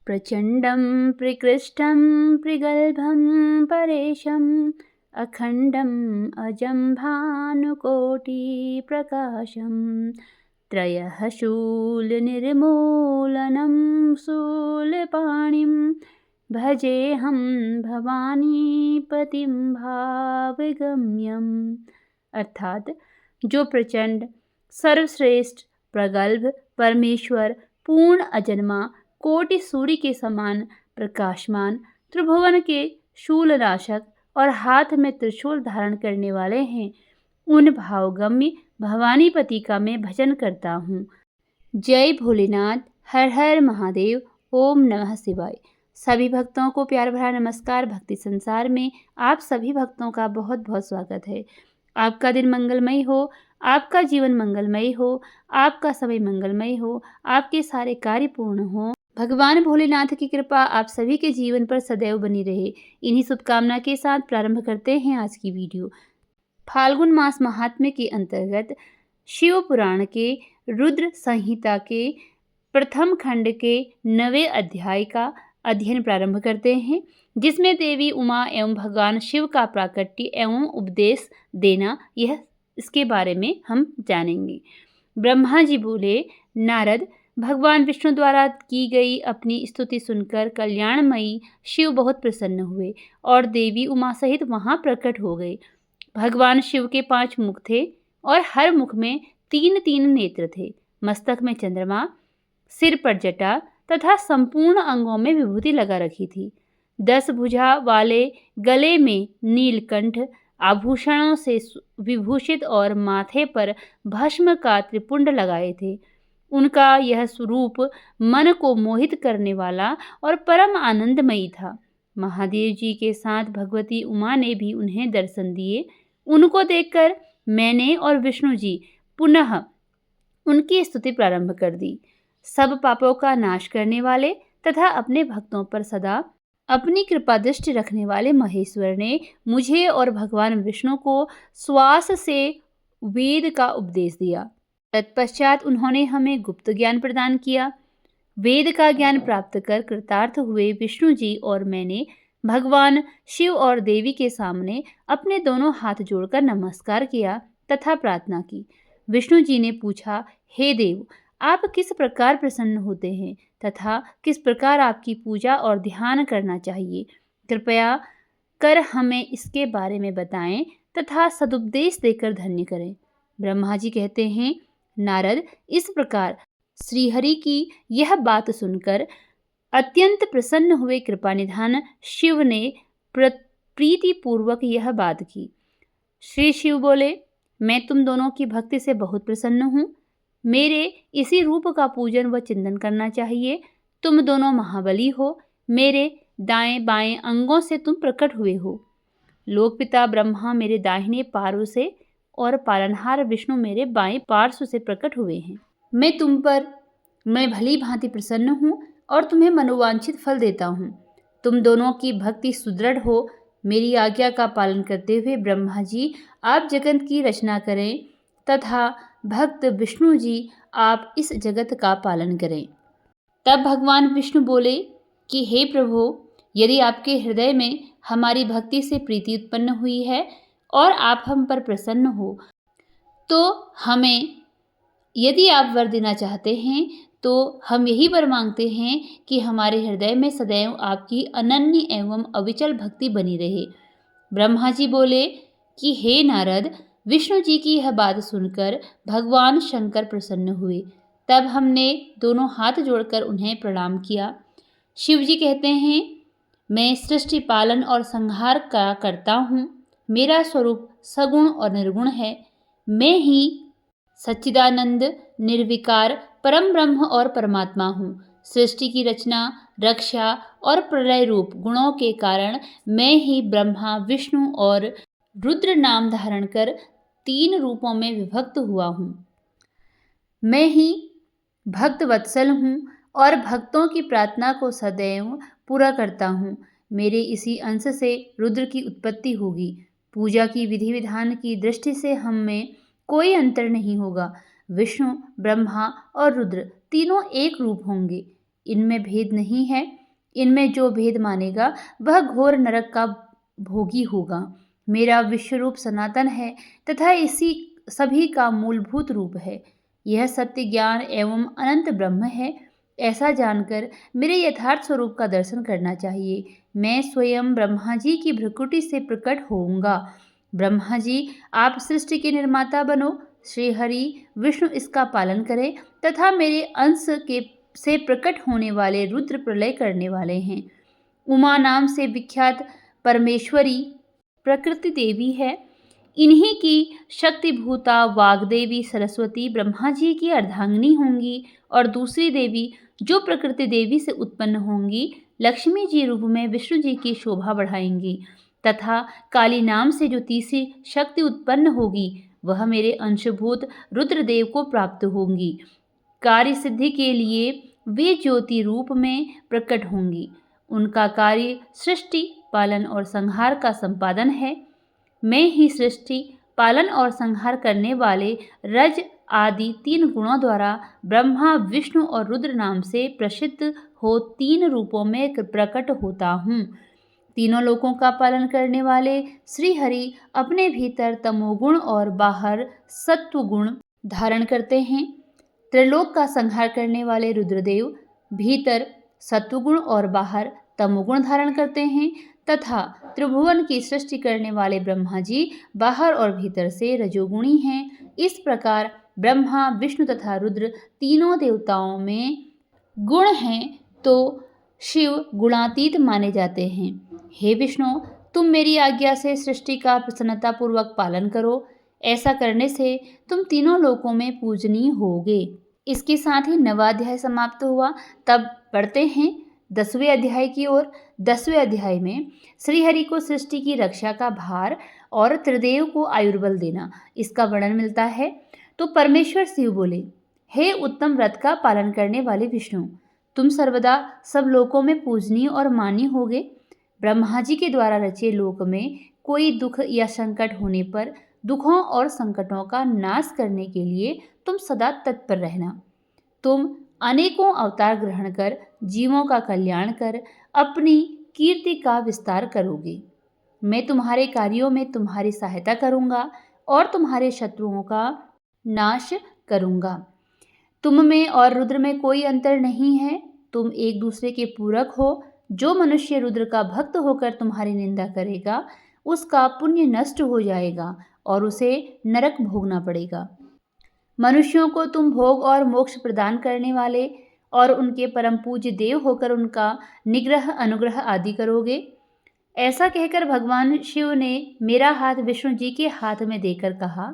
प्रचण्डं प्रकृष्टं प्रगल्भं परेशम् अखण्डम् अजं भानुकोटिप्रकाशं त्रयः शूलनिर्मूलनं शूलपाणिं भजेऽहं भवानीपतिं भावगम्यम्। अर्थात जो प्रचंड सर्वश्रेष्ठ प्रगल्भ परमेश्वर पूर्ण अजन्मा कोटि सूर्य के समान प्रकाशमान त्रिभुवन के शूलनाशक और हाथ में त्रिशूल धारण करने वाले हैं, उन भावगम्य भवानीपति का मैं भजन करता हूँ। जय भोलेनाथ, हर हर महादेव, ओम नमः शिवाय। सभी भक्तों को प्यार भरा नमस्कार। भक्ति संसार में आप सभी भक्तों का बहुत बहुत स्वागत है। आपका दिन मंगलमय हो, आपका जीवन मंगलमय हो, आपका समय मंगलमय हो, आपके सारे कार्य पूर्ण हो। भगवान भोलेनाथ की कृपा आप सभी के जीवन पर सदैव बनी रहे। इन्हीं शुभकामना के साथ प्रारंभ करते हैं आज की वीडियो। फाल्गुन मास महात्म्य के अंतर्गत शिव पुराण के रुद्र संहिता के प्रथम खंड के 9वें अध्याय का अध्ययन प्रारंभ करते हैं, जिसमें देवी उमा एवं भगवान शिव का प्राकट्य एवं उपदेश देना, यह इसके बारे में हम जानेंगे। ब्रह्मा जी बोले, नारद, भगवान विष्णु द्वारा की गई अपनी स्तुति सुनकर कल्याणमयी शिव बहुत प्रसन्न हुए और देवी उमा सहित वहां प्रकट हो गए। भगवान शिव के 5 मुख थे और हर मुख में 3-3 नेत्र थे। मस्तक में चंद्रमा, सिर पर जटा तथा संपूर्ण अंगों में विभूति लगा रखी थी। 10 भुजा वाले गले में नीलकंठ आभूषणों से विभूषित और माथे पर भस्म का त्रिपुंड लगाए थे। उनका यह स्वरूप मन को मोहित करने वाला और परम आनंदमयी था। महादेव जी के साथ भगवती उमा ने भी उन्हें दर्शन दिए। उनको देखकर मैंने और विष्णु जी पुनः उनकी स्तुति प्रारंभ कर दी। सब पापों का नाश करने वाले तथा अपने भक्तों पर सदा अपनी कृपा दृष्टि रखने वाले महेश्वर ने मुझे और भगवान विष्णु को श्वास से वेद का उपदेश दिया। तत्पश्चात उन्होंने हमें गुप्त ज्ञान प्रदान किया। वेद का ज्ञान प्राप्त कर कृतार्थ हुए विष्णु जी और मैंने भगवान शिव और देवी के सामने अपने दोनों हाथ जोड़कर नमस्कार किया तथा प्रार्थना की। विष्णु जी ने पूछा, हे देव, आप किस प्रकार प्रसन्न होते हैं तथा किस प्रकार आपकी पूजा और ध्यान करना चाहिए? कृपया कर हमें इसके बारे में बताएं तथा सदुपदेश देकर धन्य करें। ब्रह्मा जी कहते हैं, नारद, इस प्रकार श्रीहरि की यह बात सुनकर अत्यंत प्रसन्न हुए कृपानिधान शिव ने प्रीति पूर्वक यह बात की। श्री शिव बोले, मैं तुम दोनों की भक्ति से बहुत प्रसन्न हूँ। मेरे इसी रूप का पूजन व चिंतन करना चाहिए। तुम दोनों महाबली हो। मेरे दाएं बाएं अंगों से तुम प्रकट हुए हो। लोकपिता ब्रह्मा मेरे दाहिने पार्श्व से और पालनहार विष्णु मेरे बाएं पार्श्व से प्रकट हुए हैं। मैं तुम पर भली भांति प्रसन्न हूँ और तुम्हें मनोवांछित फल देता हूँ। तुम दोनों की भक्ति सुदृढ़ हो। मेरी आज्ञा का पालन करते हुए ब्रह्मा जी आप जगत की रचना करें तथा भक्त विष्णु जी आप इस जगत का पालन करें। तब भगवान विष्णु बोले कि हे प्रभु, यदि आपके हृदय में हमारी भक्ति से प्रीति उत्पन्न हुई है और आप हम पर प्रसन्न हो, तो हमें यदि आप वर देना चाहते हैं तो हम यही वर मांगते हैं कि हमारे हृदय में सदैव आपकी अनन्य एवं अविचल भक्ति बनी रहे। ब्रह्मा जी बोले कि हे नारद, विष्णु जी की यह बात सुनकर भगवान शंकर प्रसन्न हुए। तब हमने दोनों हाथ जोड़कर उन्हें प्रणाम किया। शिव जी कहते हैं, मैं सृष्टि पालन और संहार का करता हूँ। मेरा स्वरूप सगुण और निर्गुण है। मैं ही सच्चिदानंद, निर्विकार, परम ब्रह्म और परमात्मा हूँ। सृष्टि की रचना, रक्षा और प्रलय रूप गुणों के कारण मैं ही ब्रह्मा, विष्णु और रुद्र नाम धारण कर 3 रूपों में विभक्त हुआ हूँ। मैं ही भक्त वत्सल हूँ और भक्तों की प्रार्थना को सदैव पूरा करता हूँ। मेरे इसी अंश से रुद्र की उत्पत्ति होगी। पूजा की विधि विधान की दृष्टि से हम में कोई अंतर नहीं होगा। विष्णु, ब्रह्मा और रुद्र तीनों एक रूप होंगे। इनमें भेद नहीं है। इनमें जो भेद मानेगा वह घोर नरक का भोगी होगा। मेरा विश्वरूप सनातन है तथा इसी सभी का मूलभूत रूप है। यह सत्य ज्ञान एवं अनंत ब्रह्म है। ऐसा जानकर मेरे यथार्थ स्वरूप का दर्शन करना चाहिए। मैं स्वयं ब्रह्मा जी की भ्रुकुटी से प्रकट होऊंगा। ब्रह्मा जी, आप सृष्टि के निर्माता बनो। श्री हरि विष्णु इसका पालन करें तथा मेरे अंश के से प्रकट होने वाले रुद्र प्रलय करने वाले हैं। उमा नाम से विख्यात परमेश्वरी प्रकृति देवी है। इन्हीं की शक्तिभूता वाग्देवी सरस्वती ब्रह्मा जी की अर्धांगिनी होंगी और दूसरी देवी जो प्रकृति देवी से उत्पन्न होंगी लक्ष्मी जी रूप में विष्णु जी की शोभा बढ़ाएंगी तथा काली नाम से जो तीसरी शक्ति उत्पन्न होगी वह मेरे अंशभूत रुद्रदेव को प्राप्त होंगी। कार्य सिद्धि के लिए वे ज्योति रूप में प्रकट होंगी। उनका कार्य सृष्टि, पालन और संहार का संपादन है। मैं ही सृष्टि, पालन और संहार करने वाले रज आदि 3 गुणों द्वारा ब्रह्मा, विष्णु और रुद्र नाम से प्रसिद्ध हो 3 रूपों में प्रकट होता हूँ। तीनों लोकों का पालन करने वाले श्री हरि अपने भीतर तमोगुण और बाहर सत्वगुण धारण करते हैं। त्रिलोक का संहार करने वाले रुद्रदेव भीतर सत्वगुण और बाहर तमोगुण धारण करते हैं तथा त्रिभुवन की सृष्टि करने वाले ब्रह्मा जी बाहर और भीतर से रजोगुणी हैं। इस प्रकार ब्रह्मा, विष्णु तथा रुद्र तीनों देवताओं में गुण हैं तो शिव गुणातीत माने जाते हैं। हे विष्णु, तुम मेरी आज्ञा से सृष्टि का प्रसन्नतापूर्वक पालन करो। ऐसा करने से तुम तीनों लोकों में पूजनीय होगे। इसके साथ ही 9वां अध्याय समाप्त हुआ। तब पढ़ते हैं 10वें अध्याय की ओर। 10वें अध्याय में श्रीहरि को सृष्टि की रक्षा का भार और त्रिदेव को आयुर्बल देना, इसका वर्णन मिलता है। तो परमेश्वर शिव बोले, हे उत्तम व्रत का पालन करने वाले विष्णु, तुम सर्वदा सब लोकों में पूजनीय और मान्य होगे। ब्रह्मा जी के द्वारा रचे लोक में कोई दुख या संकट होने पर दुखों और संकटों का नाश करने के लिए तुम सदा तत्पर रहना। तुम अनेकों अवतार ग्रहण कर जीवों का कल्याण कर अपनी कीर्ति का विस्तार करोगे। मैं तुम्हारे कार्यों में तुम्हारी सहायता करूंगा और तुम्हारे शत्रुओं का नाश करूंगा। तुम में और रुद्र में कोई अंतर नहीं है। तुम एक दूसरे के पूरक हो। जो मनुष्य रुद्र का भक्त होकर तुम्हारी निंदा करेगा उसका पुण्य नष्ट हो जाएगा और उसे नरक भोगना पड़ेगा। मनुष्यों को तुम भोग और मोक्ष प्रदान करने वाले और उनके परम पूज्य देव होकर उनका निग्रह, अनुग्रह आदि करोगे। ऐसा कहकर भगवान शिव ने मेरा हाथ विष्णु जी के हाथ में देकर कहा,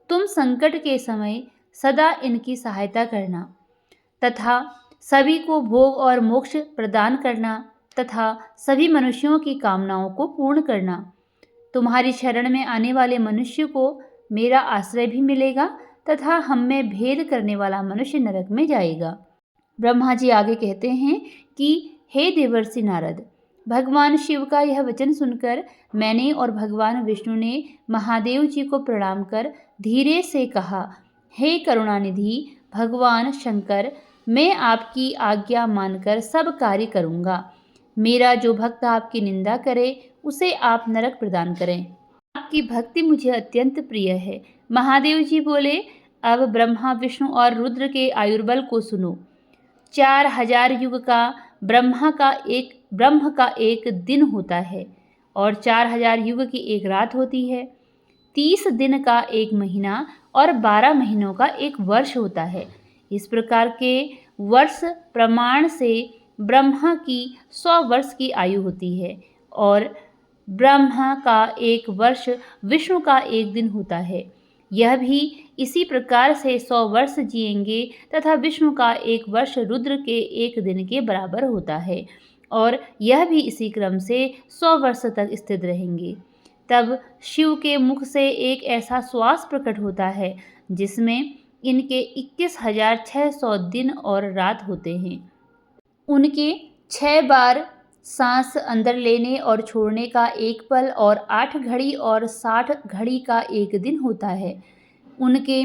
तुम संकट के समय सदा इनकी सहायता करना तथा सभी को भोग और मोक्ष प्रदान करना तथा सभी मनुष्यों की कामनाओं को पूर्ण करना। तुम्हारी शरण में आने वाले मनुष्य को मेरा आश्रय भी मिलेगा तथा हम में भेद करने वाला मनुष्य नरक में जाएगा। ब्रह्मा जी आगे कहते हैं कि हे देवर्षि नारद, भगवान शिव का यह वचन सुनकर मैंने और भगवान विष्णु ने महादेव जी को प्रणाम कर धीरे से कहा, हे करुणानिधि भगवान शंकर, मैं आपकी आज्ञा मानकर सब कार्य करूँगा। मेरा जो भक्त आपकी निंदा करे उसे आप नरक प्रदान करें। आपकी भक्ति मुझे अत्यंत प्रिय है। महादेव जी बोले, अब ब्रह्मा, विष्णु और रुद्र के आयुर्बल को सुनो। 4000 युग का ब्रह्म का एक दिन होता है और 4000 युग की एक रात होती है। 30 दिन का एक महीना और 12 महीनों का एक वर्ष होता है। इस प्रकार के वर्ष प्रमाण से ब्रह्मा की 100 वर्ष की आयु होती है और ब्रह्मा का एक वर्ष विष्णु का एक दिन होता है। यह भी इसी प्रकार से 100 वर्ष जिएंगे तथा विष्णु का एक वर्ष रुद्र के एक दिन के बराबर होता है और यह भी इसी क्रम से 100 वर्ष तक स्थित रहेंगे। तब शिव के मुख से एक ऐसा श्वास प्रकट होता है जिसमें इनके 21,600 दिन और रात होते हैं। उनके 6 बार सांस अंदर लेने और छोड़ने का एक पल और 8 घड़ी और 60 घड़ी का एक दिन होता है। उनके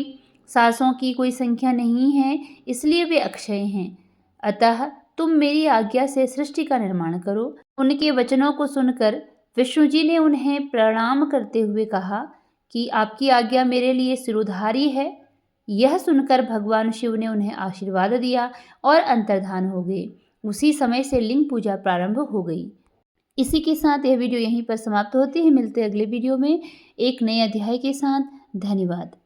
सांसों की कोई संख्या नहीं है, इसलिए वे अक्षय हैं। अतः तुम मेरी आज्ञा से सृष्टि का निर्माण करो। उनके वचनों को सुनकर विष्णु जी ने उन्हें प्रणाम करते हुए कहा कि आपकी आज्ञा मेरे लिए सिरोधारी है। यह सुनकर भगवान शिव ने उन्हें आशीर्वाद दिया और अंतर्धान हो गए। उसी समय से लिंग पूजा प्रारंभ हो गई। इसी के साथ यह वीडियो यहीं पर समाप्त होती है। मिलते हैं अगले वीडियो में एक नए अध्याय के साथ। धन्यवाद।